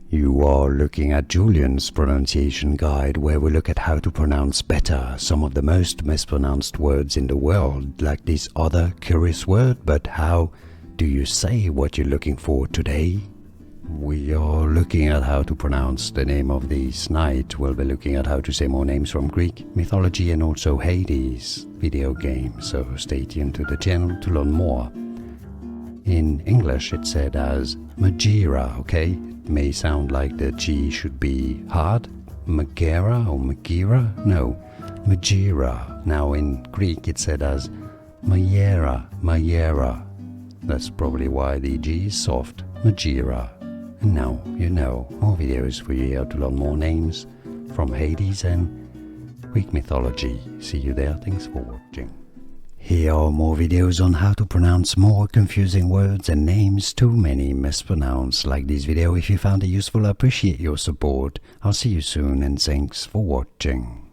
You are looking at Julian's pronunciation guide, where we look at how to pronounce better some of the most mispronounced words in the world, like this other curious word. But how do you say what you're looking for today? We are looking at how to pronounce the name of this night. We'll be looking at how to say more names from Greek mythology and also Hades video game, so stay tuned to the channel to learn more. In English it's said as Magaera, okay? It may sound like the G should be hard. Magaera or Magaera? No, Magaera. Now in Greek it's said as Magaera, Magaera. That's probably why the G is soft, Magaera. And now you know, more videos for you here to learn more names from Hades and Greek mythology. See you there, thanks for watching. Here are more videos on how to pronounce more confusing words and names too many mispronounced. Like this video if you found it useful. I appreciate your support. I'll see you soon and thanks for watching.